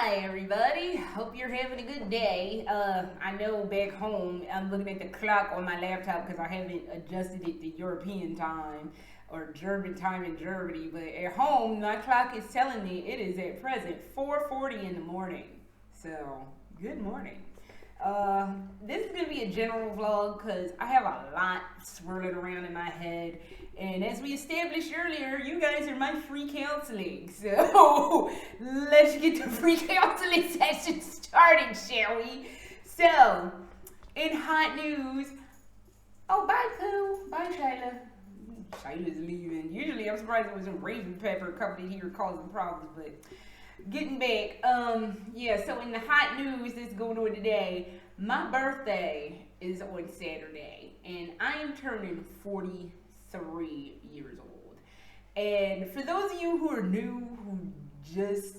Hi everybody, hope you're having a good day. I know back home I'm looking at the clock on my laptop because I haven't adjusted it to European time or German time in Germany, but at home my clock is telling me it is at present 4:40 in the morning. So, good morning. This is going to be a general vlog because I have a lot swirling around in my head. And as we established earlier, you guys are my free counseling. So let's get the free counseling session started, shall we? So, in hot news, oh, bye, Pooh. Bye, Shyla. Shyla's leaving. Usually I'm surprised it was a Raven Pepper company here causing problems, but getting back, yeah, so in the hot news that's going on today, my birthday is on Saturday, and I am turning 43 years old. And for those of you who are new, who just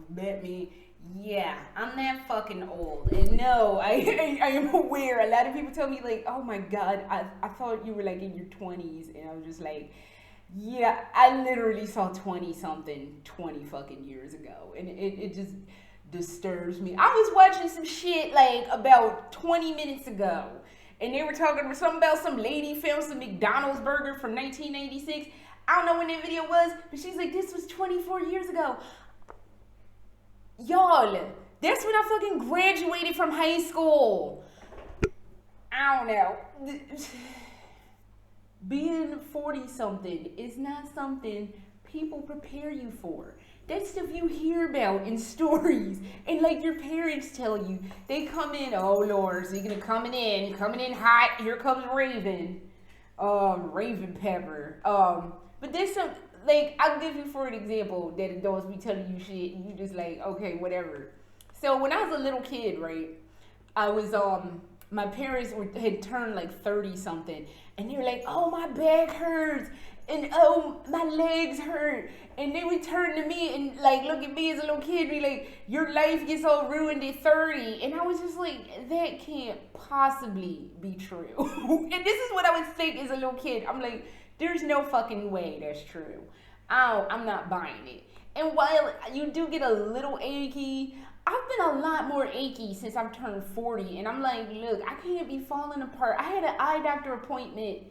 met me, yeah, I'm that fucking old. And no, I am aware. A lot of people tell me, like, oh my God, I thought you were like in your 20s. And I was just like, yeah, I literally saw 20 something 20 fucking years ago. And it just disturbs me. I was watching some shit like about 20 minutes ago. And they were talking something about some lady filmed some McDonald's burger from 1986. I don't know when that video was, but she's like, this was 24 years ago. Y'all, that's when I fucking graduated from high school. I don't know. Being 40 something is not something people prepare you for. That's stuff you hear about in stories. And like your parents tell you, they come in, oh Lord, so you're gonna coming in hot, here comes Raven. Raven Pepper. But there's some, like, I'll give you for an example that adults be telling you shit and you just like, okay, whatever. So when I was a little kid, right, I was, my parents had turned like 30 something, and they were like, oh, my back hurts, and oh, my legs hurt, and they would turn to me and like look at me as a little kid and be like, your life gets all ruined at 30, and I was just like, that can't possibly be true. And this is what I would think as a little kid. I'm like, there's no fucking way that's true. I'm not buying it. And while you do get a little achy, I've been a lot more achy since I've turned 40. And I'm like, look, I can't be falling apart. I had an eye doctor appointment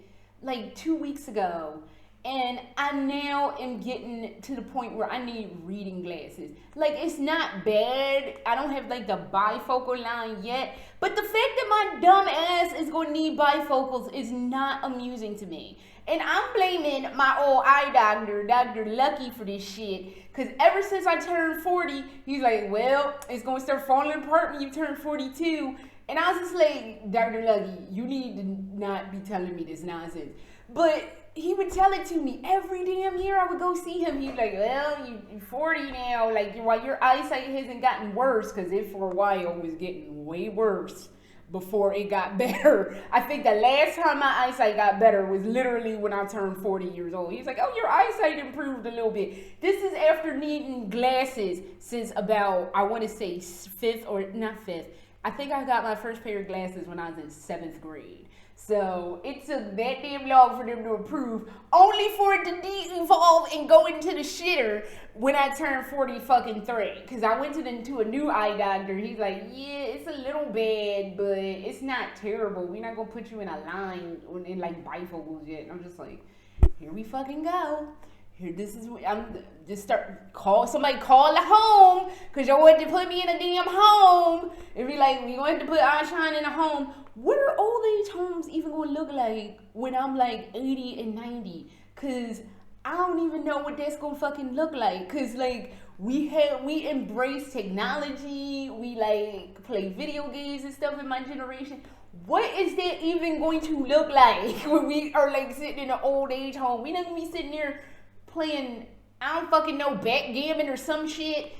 like 2 weeks ago. And I now am getting to the point where I need reading glasses. Like, it's not bad. I don't have like the bifocal line yet. But the fact that my dumb ass is going to need bifocals is not amusing to me. And I'm blaming my old eye doctor, Dr. Lucky, for this shit. Because ever since I turned 40, he's like, well, it's going to start falling apart when you turn 42. And I was just like, Dr. Lucky, you need to not be telling me this nonsense. But he would tell it to me every damn year I would go see him. He'd like, well, you're 40 now. Like, while your eyesight hasn't gotten worse, because it for a while was getting way worse before it got better. I think the last time my eyesight got better was literally when I turned 40 years old. He's like, oh, your eyesight improved a little bit. This is after needing glasses since about, I want to say fifth, or not fifth. I think I got my first pair of glasses when I was in 7th grade. So it took that damn long for them to approve, only for it to de-evolve and go into the shitter when I turned 40 fucking 3. Because I went to a new eye doctor. He's like, yeah, it's a little bad, but it's not terrible. We're not going to put you in a line in like bifocals yet. And I'm just like, here we fucking go. Here, this is, I'm just somebody call the home, because y'all want to put me in a damn home. And be like, we going to put Ashon in a home. What are old age homes even going to look like when I'm like 80 and 90? Because I don't even know what that's going to fucking look like. Because like we embrace technology. We like play video games and stuff in my generation. What is that even going to look like when we are like sitting in an old age home? We're not going to be sitting there playing, I don't fucking know, backgammon or some shit.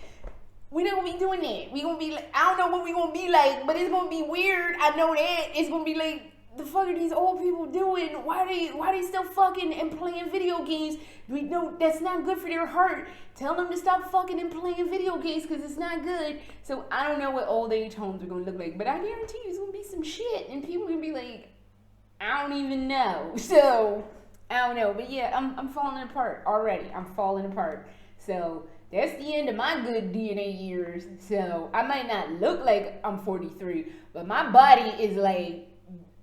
We're not gonna be doing that. We gonna be like, I don't know what we gonna be like, but it's gonna be weird. I know that. It's gonna be like, the fuck are these old people doing? Why they still fucking and playing video games? We know that's not good for their heart. Tell them to stop fucking and playing video games, because it's not good. So I don't know what old age homes are gonna look like, but I guarantee you it's gonna be some shit, and people are gonna be like, I don't even know. So I don't know, but yeah, I'm falling apart already. I'm falling apart. So That's the end of my good DNA years. So I might not look like I'm 43, but my body is like,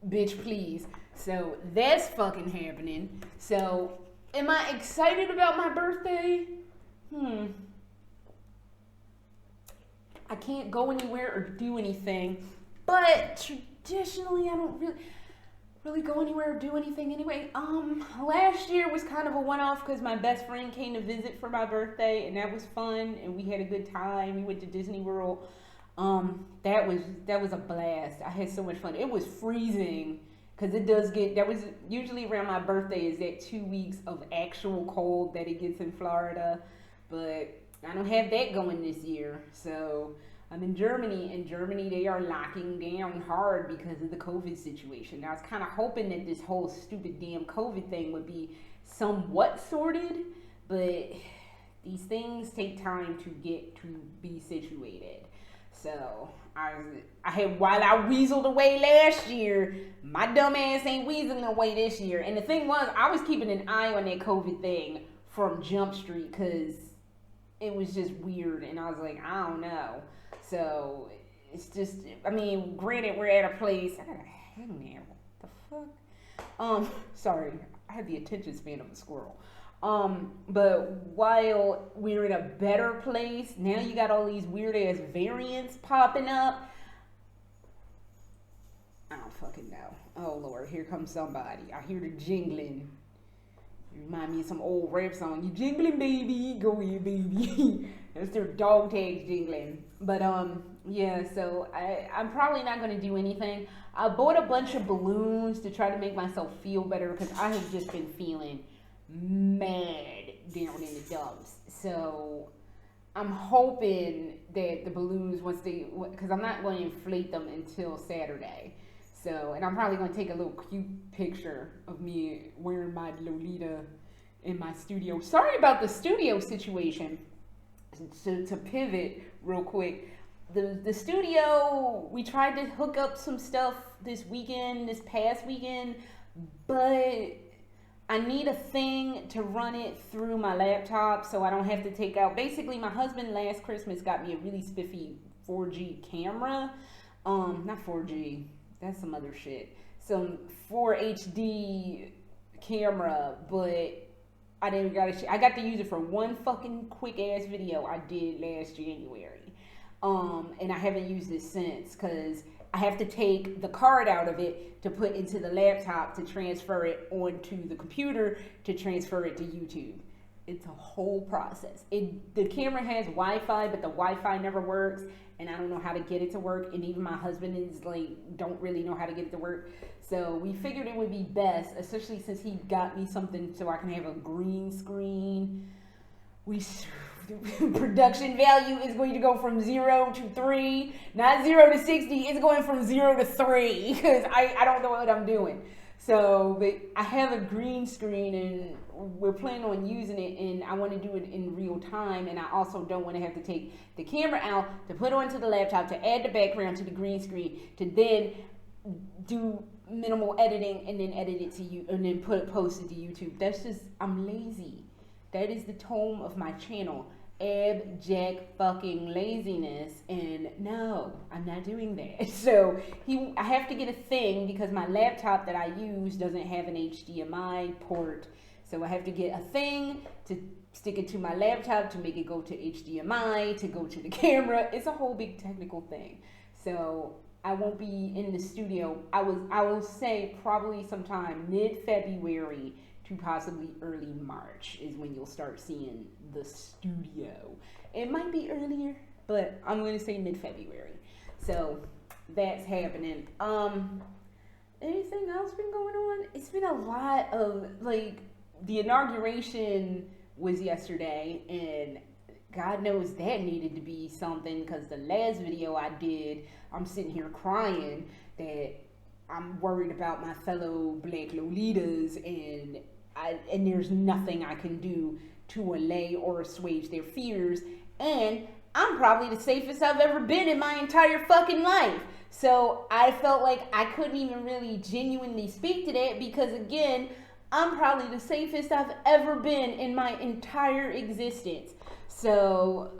bitch, please. So that's fucking happening. So am I excited about my birthday? I can't go anywhere or do anything. But traditionally, I don't really go anywhere or do anything anyway. Last year was kind of a one-off because my best friend came to visit for my birthday, and that was fun, and we had a good time. We went to Disney World. That was a blast. I had so much fun. It was freezing because that was usually around my birthday is that 2 weeks of actual cold that it gets in Florida, but I don't have that going this year. So I'm in Germany. In Germany, they are locking down hard because of the COVID situation. I was kind of hoping that this whole stupid damn COVID thing would be somewhat sorted, but these things take time to get to be situated. So while I weaseled away last year, my dumb ass ain't weaseling away this year. And the thing was, I was keeping an eye on that COVID thing from Jump Street because it was just weird, and I was like, I don't know. So it's just, I mean, granted, we're at a place. I gotta hang there. What the fuck? Sorry, I had the attention span of a squirrel. But while we're in a better place, now you got all these weird ass variants popping up. I don't fucking know. Oh Lord, here comes somebody. I hear the jingling. You remind me of some old rap song. You jingling, baby, go here, baby. That's their dog tags jingling. But yeah. So I'm probably not gonna do anything. I bought a bunch of balloons to try to make myself feel better because I have just been feeling mad down in the dumps. So I'm hoping that the balloons, because I'm not going to inflate them until Saturday. So, and I'm probably going to take a little cute picture of me wearing my Lolita in my studio. Sorry about the studio situation. To pivot real quick, the studio, we tried to hook up some stuff this past weekend, but I need a thing to run it through my laptop so I don't have to take out. Basically, my husband last Christmas got me a really spiffy 4G camera. Not 4G, that's some other shit. Some 4HD camera, but I got to use it for one fucking quick ass video I did last January. And I haven't used it since because I have to take the card out of it to put into the laptop to transfer it onto the computer to transfer it to YouTube. It's a whole process. The camera has Wi-Fi, but the Wi-Fi never works, and I don't know how to get it to work. And even my husband is like, don't really know how to get it to work. So we figured it would be best, especially since he got me something so I can have a green screen. Production value is going to go from 0 to 3, not 0 to 60. It's going from 0 to 3 because I don't know what I'm doing. So, but I have a green screen and we're planning on using it, and I want to do it in real time. And I also don't want to have to take the camera out to put onto the laptop to add the background to the green screen to then do minimal editing and then edit it to you and then post it to YouTube. That's just, I'm lazy. That is the tone of my channel. Abject fucking laziness, and no, I'm not doing that. So I have to get a thing because my laptop that I use doesn't have an HDMI port. So I have to get a thing to stick it to my laptop to make it go to HDMI, to go to the camera. It's a whole big technical thing. So I won't be in the studio. I will say probably sometime mid-February to possibly early March is when you'll start seeing the studio. It might be earlier, but I'm going to say mid-February. So that's happening. Anything else been going on? It's been a lot of, like, the inauguration was yesterday, and God knows that needed to be something because the last video I did, I'm sitting here crying that I'm worried about my fellow Black Lolitas, and there's nothing I can do to allay or assuage their fears. And I'm probably the safest I've ever been in my entire fucking life. So I felt like I couldn't even really genuinely speak to that because, again, I'm probably the safest I've ever been in my entire existence. So,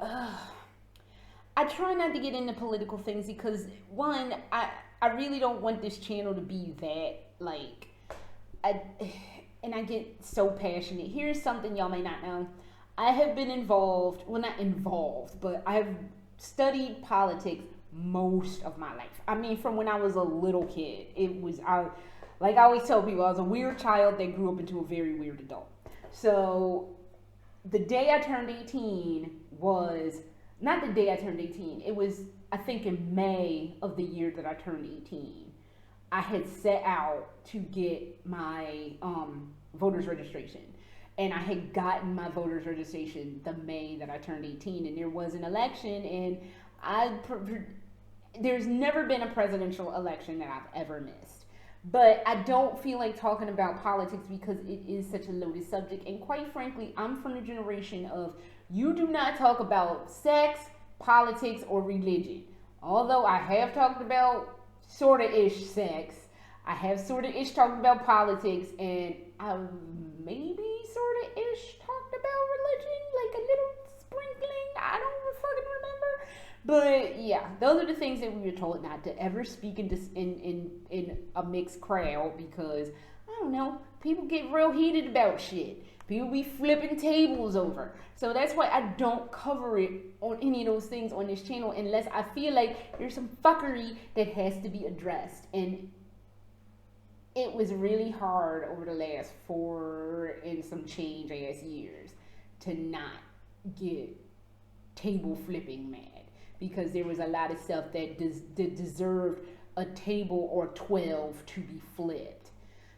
I try not to get into political things because, one, I really don't want this channel to be that, like, I, and I get so passionate. Here's something y'all may not know. I have been involved, well, not involved, but I've studied politics most of my life. I mean, from when I was a little kid. Like I always tell people, I was a weird child that grew up into a very weird adult. So the day I turned 18 was, not the day I turned 18, it was, I think, in May of the year that I turned 18. I had set out to get my voter's registration. And I had gotten my voter's registration the May that I turned 18. And there was an election, and there's never been a presidential election that I've ever missed. But I don't feel like talking about politics because it is such a loaded subject. And quite frankly, I'm from the generation of you do not talk about sex, politics, or religion. Although I have talked about sort of ish sex, I have sort of ish talked about politics, and I've maybe sort of ish talked about religion, like a little sprinkling. I don't fucking remember. But yeah, those are the things that we were told not to ever speak in a mixed crowd because, I don't know, people get real heated about shit. People be flipping tables over. So that's why I don't cover it on any of those things on this channel unless I feel like there's some fuckery that has to be addressed. And it was really hard over the last 4 and some change ass years to not get table flipping mad because there was a lot of stuff that deserved a table or 12 to be flipped.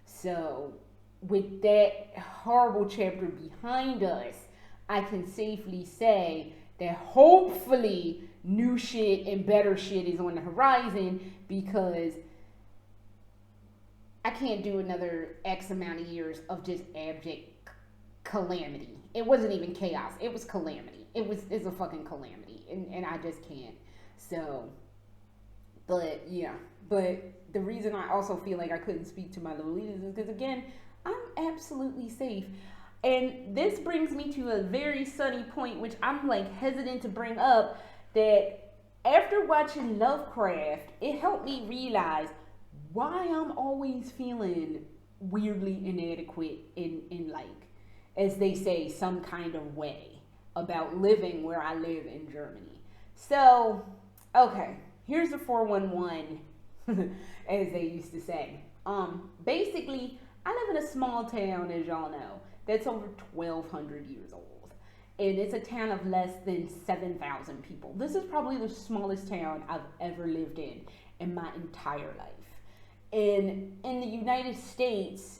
So with that horrible chapter behind us, I can safely say that hopefully new shit and better shit is on the horizon because I can't do another X amount of years of just abject calamity. It wasn't even chaos. It was calamity. It's a fucking calamity. And I just can't. So, but yeah. But the reason I also feel like I couldn't speak to my Lolitas is because, again, I'm absolutely safe. And this brings me to a very sunny point, which I'm like hesitant to bring up, that after watching Lovecraft, it helped me realize why I'm always feeling weirdly inadequate in like, as they say, some kind of way about living where I live in Germany. So, okay, here's the 411, as they used to say. Basically, I live in a small town, as y'all know, that's over 1,200 years old. And it's a town of less than 7,000 people. This is probably the smallest town I've ever lived in my entire life. And in the United States,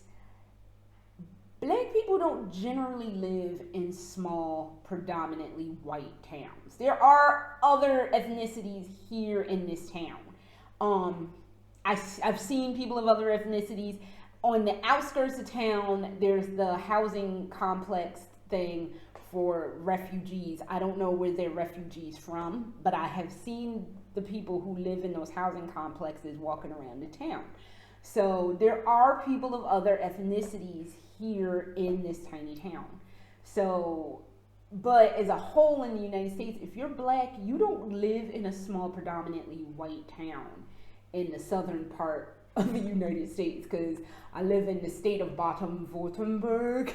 black people don't generally live in small, predominantly white towns. There are other ethnicities here in this town. I've seen people of other ethnicities. On the outskirts of town, there's the housing complex thing for refugees. I don't know where they're refugees from, but I have seen the people who live in those housing complexes walking around the town. So there are people of other ethnicities here in this tiny town. So, but as a whole in the United States, if you're black, you don't live in a small, predominantly white town in the southern part of the United States, because I live in the state of Baden-Württemberg,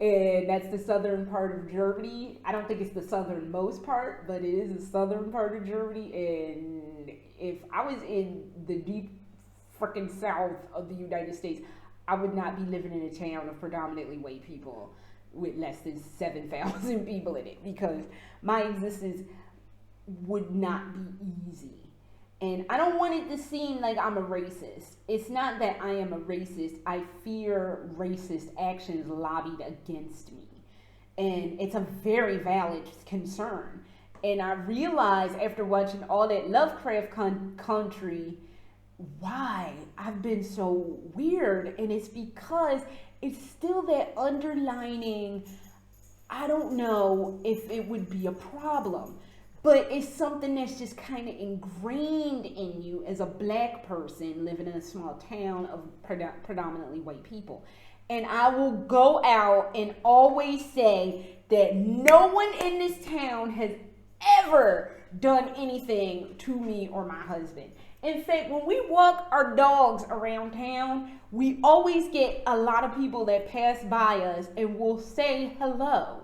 and that's the southern part of Germany. I don't think it's the southernmost part, but it is the southern part of Germany. And if I was in the deep freaking south of the United States, I would not be living in a town of predominantly white people with less than 7,000 people in it, because my existence would not be easy. And I don't want it to seem like I'm a racist. It's not that I am a racist. I fear racist actions lobbied against me. And it's a very valid concern. And I realized after watching all that Lovecraft country why I've been so weird. And it's because it's still that underlining, I don't know if it would be a problem, but it's something that's just kind of ingrained in you as a black person living in a small town of predominantly white people. And I will go out and always say, that no one in this town has ever done anything to me or my husband. In fact, when we walk our dogs around town, we always get a lot of people that pass by us and will say hello.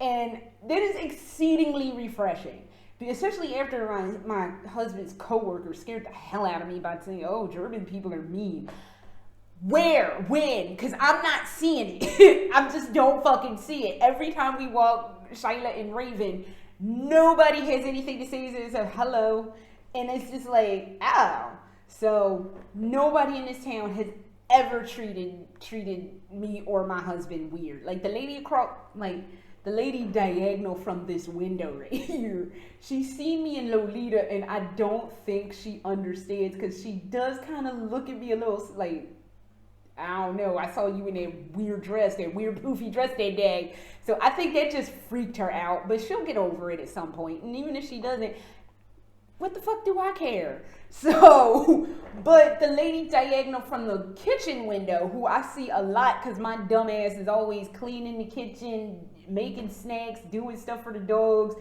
And that is exceedingly refreshing. Especially after my husband's coworker scared the hell out of me by saying, oh, German people are mean. Where? When? Because I'm not seeing it. I just don't fucking see it. Every time we walk, Shyla and Raven, nobody has anything to say. It's a hello. And it's just like, ow. So nobody in this town has ever treated me or my husband weird. Like the lady across, like the lady diagonal from this window right here, she's seen me in Lolita, and I don't think she understands, because she does kind of look at me a little like, I don't know, I saw you in that weird dress, that weird poofy dress that day. So I think that just freaked her out, but she'll get over it at some point. And even if she doesn't, what the fuck do I care? So, but the lady diagonal from the kitchen window, who I see a lot because my dumb ass is always cleaning the kitchen, making snacks, doing stuff for the dogs.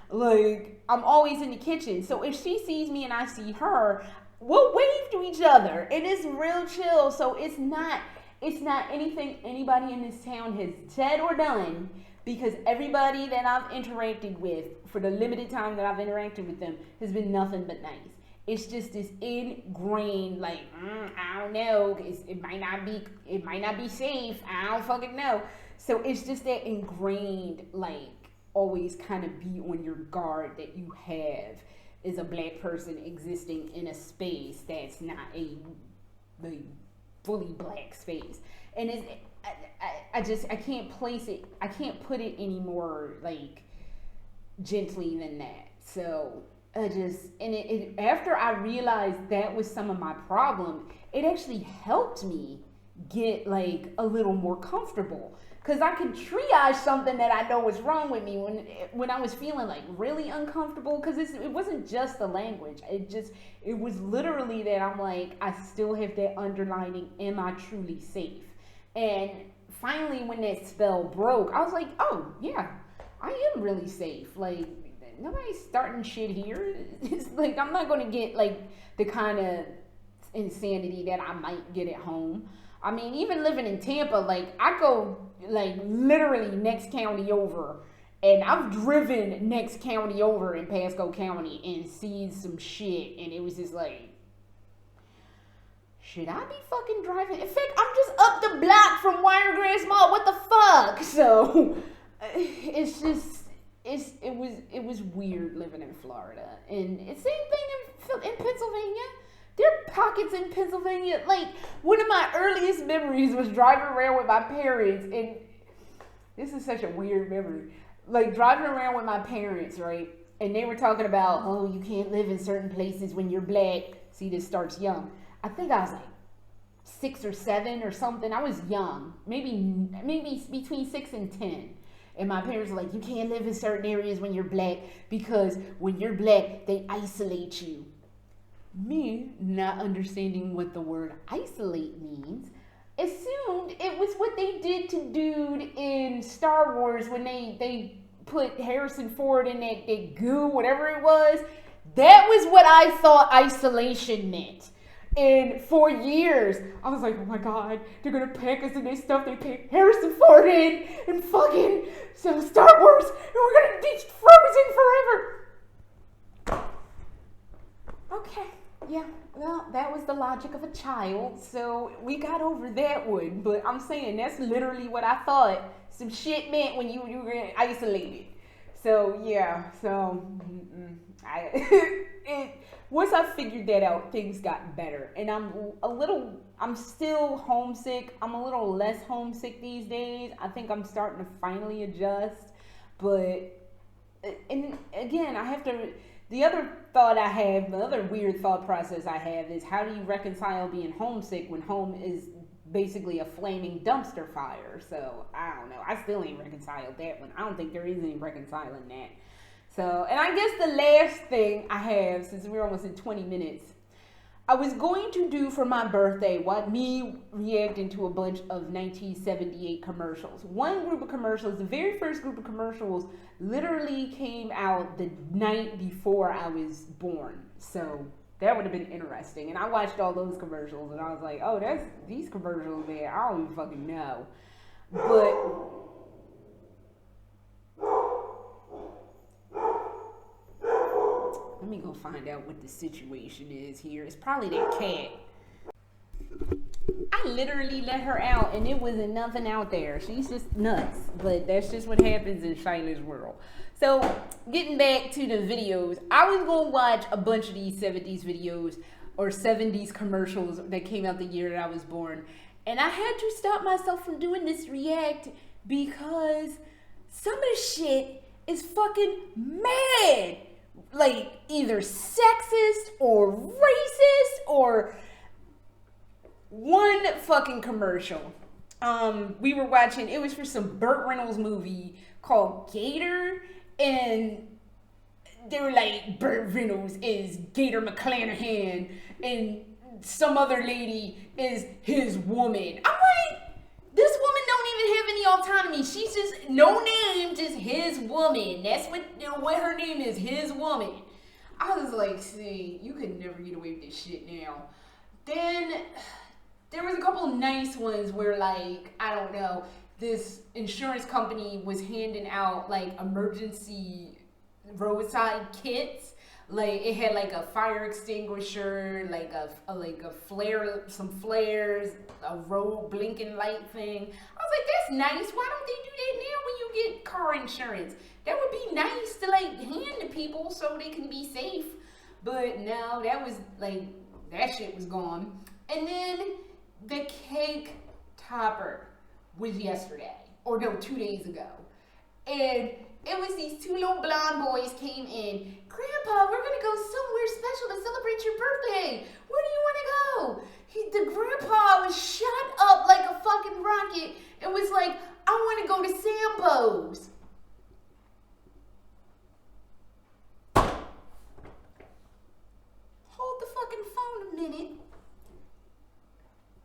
Like, I'm always in the kitchen. So if she sees me and I see her, we'll wave to each other. And it's real chill. So it's not anything anybody in this town has said or done, because everybody that I've interacted with for the limited time that I've interacted with them has been nothing but nice. It's just this ingrained, like, I don't know, it might not be safe, I don't fucking know. So it's just that ingrained, like, always kind of be on your guard that you have as a black person existing in a space that's not a fully black space. And I can't place it, I can't put it any more, like, gently than that. So after I realized that was some of my problem, it actually helped me get, like, a little more comfortable, because I could triage something that I know was wrong with me when I was feeling, like, really uncomfortable, because it wasn't just the language, it was literally that I'm like, I still have that underlining, am I truly safe? And finally, when that spell broke, I was like, oh yeah, I am really safe. Like, nobody's starting shit here. It's like, I'm not going to get, like, the kind of insanity that I might get at home. I mean, even living in Tampa, like, I go, like, literally next county over, and I've driven next county over in Pasco County and seen some shit, and it was just like, should I be fucking driving? In fact, I'm just up the block from Wiregrass Mall. What the fuck? So it's just, it was weird living in Florida. And it's same thing in Pennsylvania. There are pockets in Pennsylvania. Like, one of my earliest memories was driving around with my parents, and this is such a weird memory. Like, driving around with my parents, right? And they were talking about, oh, you can't live in certain places when you're black. See, this starts young. I think I was like 6 or 7 or something. I was young, maybe between 6 and 10. And my parents were like, you can't live in certain areas when you're black, because when you're black, they isolate you. Me, not understanding what the word isolate means, assumed it was what they did to dude in Star Wars when they put Harrison Ford in that goo, whatever it was. That was what I thought isolation meant. And for years, I was like, oh my God, they're going to pack us in this stuff they packed Harrison Ford in and fucking Star Wars, and we're going to be frozen forever. Okay, yeah, well, that was the logic of a child, so we got over that one. But I'm saying that's literally what I thought some shit meant when you were isolated. So, yeah, so once I figured that out, things got better. And I'm still homesick. I'm a little less homesick these days. I think I'm starting to finally adjust. But, and again, the other weird thought process I have is, how do you reconcile being homesick when home is basically a flaming dumpster fire? So, I don't know. I still ain't reconciled that one. I don't think there is any reconciling that. So, and I guess the last thing I have, since we're almost in 20 minutes, I was going to do for my birthday me reacting to a bunch of 1978 commercials. One group of commercials, the very first group of commercials, literally came out the night before I was born. So that would have been interesting. And I watched all those commercials and I was like, oh, that's these commercials, man. I don't even fucking know. But let me go find out what the situation is here. It's probably that cat. I literally let her out and it wasn't nothing out there. She's just nuts. But that's just what happens in Shayla's world. So, getting back to the videos, I was going to watch a bunch of these 70s videos or 70s commercials that came out the year that I was born. And I had to stop myself from doing this react because some of the shit is fucking mad. Like, either sexist or racist or one fucking commercial. We were watching, it was for some Burt Reynolds movie called Gator, and they were like, Burt Reynolds is Gator McClanahan, and some other lady is his woman. I'm like, this woman don't even have any autonomy. She's just no name, just his woman. That's what her name is, his woman. I was like, see, you could never get away with this shit now. Then there was a couple nice ones where, like, I don't know, this insurance company was handing out like emergency roadside kits. Like, it had like a fire extinguisher, like a flare, some flares, a road blinking light thing. I was like, that's nice. Why don't they do that now when you get car insurance? That would be nice to like hand to people so they can be safe. But no, that was like, that shit was gone. And then the cake topper was yesterday, or no, 2 days ago. And it was these two little blonde boys came in. Grandpa, we're gonna go somewhere special to celebrate your birthday. Where do you wanna go? The grandpa was shot up like a fucking rocket and was like, I wanna go to Sambo's. Hold the fucking phone a minute.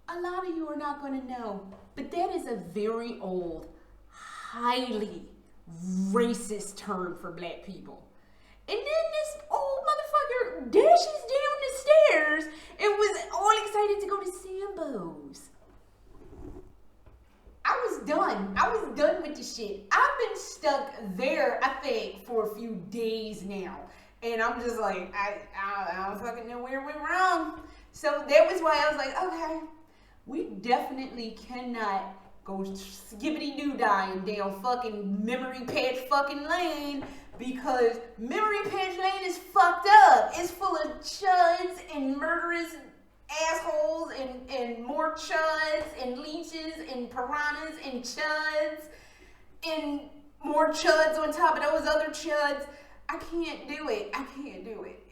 A lot of you are not gonna know, but that is a very old, highly racist term for black people. And then this old motherfucker dashes down the stairs and was all excited to go to Sambo's. I was done with the shit. I've been stuck there, I think, for a few days now. And I'm just like, I don't fucking know where we went wrong. So that was why I was like, okay, we definitely cannot go skibbity-doo-dying down fucking Memory Patch fucking Lane, because Memory Patch Lane is fucked up. It's full of chuds and murderous assholes and more chuds and leeches and piranhas and chuds and more chuds on top of those other chuds. I can't do it.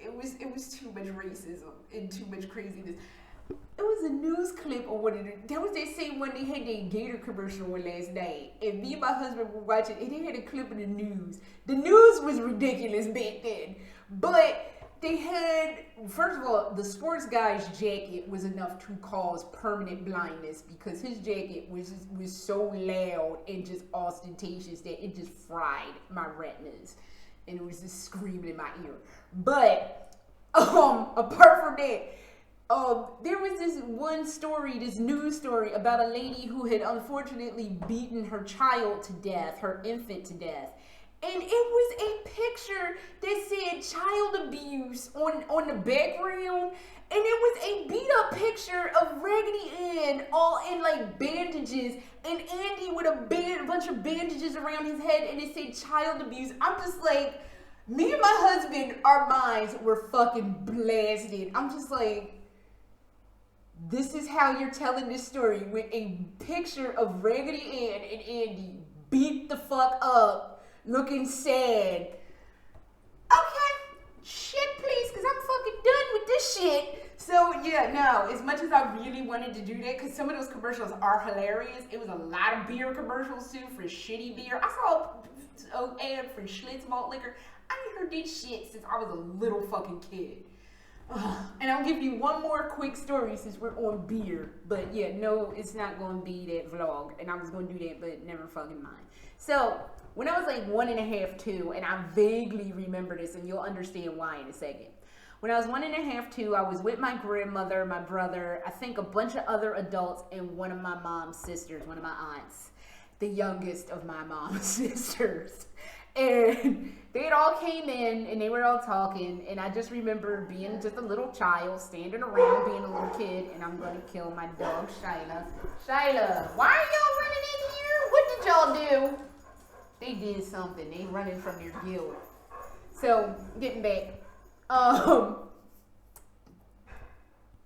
It was too much racism and too much craziness. It was a news clip or what that was that same one they had that Gator commercial on last night. And me and my husband were watching and they had a clip of the news. The news was ridiculous back then. But they had, first of all, the sports guy's jacket was enough to cause permanent blindness because his jacket was so loud and just ostentatious that it just fried my retinas. And it was just screaming in my ear. But apart from that, there was this one story, this news story about a lady who had unfortunately beaten her child to death, her infant to death. And it was a picture that said child abuse on the background. And it was a beat up picture of Raggedy Ann all in like bandages. And Andy with a bunch of bandages around his head and it said child abuse. I'm just like, me and my husband, our minds were fucking blasted. I'm just like, this is how you're telling this story with a picture of Raggedy Ann and Andy beat the fuck up, looking sad. Okay, shit please, because I'm fucking done with this shit. So yeah, no, as much as I really wanted to do that, because some of those commercials are hilarious. It was a lot of beer commercials too, for shitty beer. I saw an ad for Schlitz malt liquor. I ain't heard this shit since I was a little fucking kid. And I'll give you one more quick story since we're on beer. But yeah, no, it's not going to be that vlog. And I was going to do that, but never fucking mind. So, when I was like 1.5, 2, and I vaguely remember this, and you'll understand why in a second. When I was 1.5, 2, I was with my grandmother, my brother, I think a bunch of other adults, and one of my mom's sisters, one of my aunts, the youngest of my mom's sisters. And they had all came in, and they were all talking, and I just remember being just a little child, standing around, being a little kid, and I'm going to kill my dog, Shyla. Shyla, why are y'all running in here? What did y'all do? They did something. They running from their guild. So, getting back.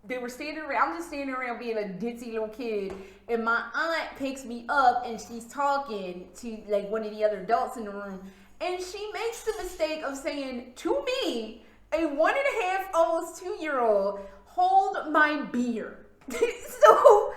They were standing around, I'm just standing around being a ditzy little kid, and my aunt picks me up and she's talking to like one of the other adults in the room, and she makes the mistake of saying to me, a 1.5, almost 2-year-old, hold my beer. So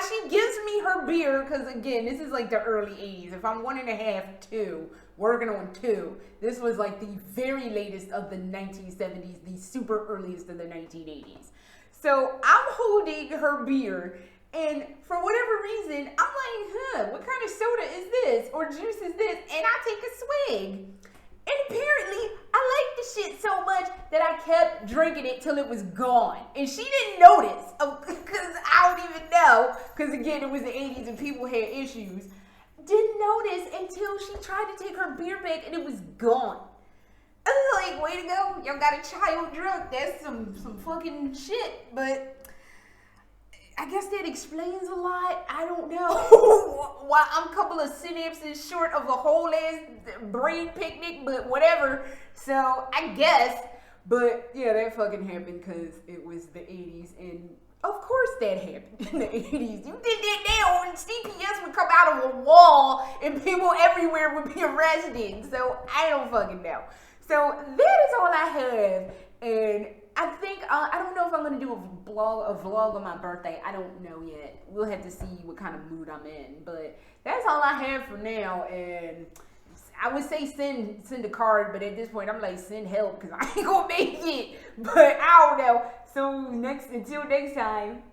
she gives me her beer, because again, this is like the early 80s. If I'm 1.5, 2, working on 2, this was like the very latest of the 1970s, the super earliest of the 1980s. So I'm holding her beer, and for whatever reason, I'm like, what kind of soda is this? Or juice is this? And I take a swig. And apparently, I liked the shit so much that I kept drinking it till it was gone. And she didn't notice, because I don't even know, because again, it was the 80s and people had issues. Didn't notice until she tried to take her beer back and it was gone. I was like, way to go, y'all got a child drunk. That's some fucking shit, but I guess that explains a lot. I don't know why I'm a couple of synapses short of a whole ass brain picnic, but whatever. So I guess, but yeah, that fucking happened because it was the 80s, and of course that happened in the 80s. You did that now, and CPS would come out of a wall, and people everywhere would be arrested. So I don't fucking know. So that is all I have, and I think, I don't know if I'm going to do a vlog on my birthday. I don't know yet. We'll have to see what kind of mood I'm in. But that's all I have for now. And I would say send a card, but at this point, I'm like, send help, because I ain't going to make it. But I don't know. So until next time.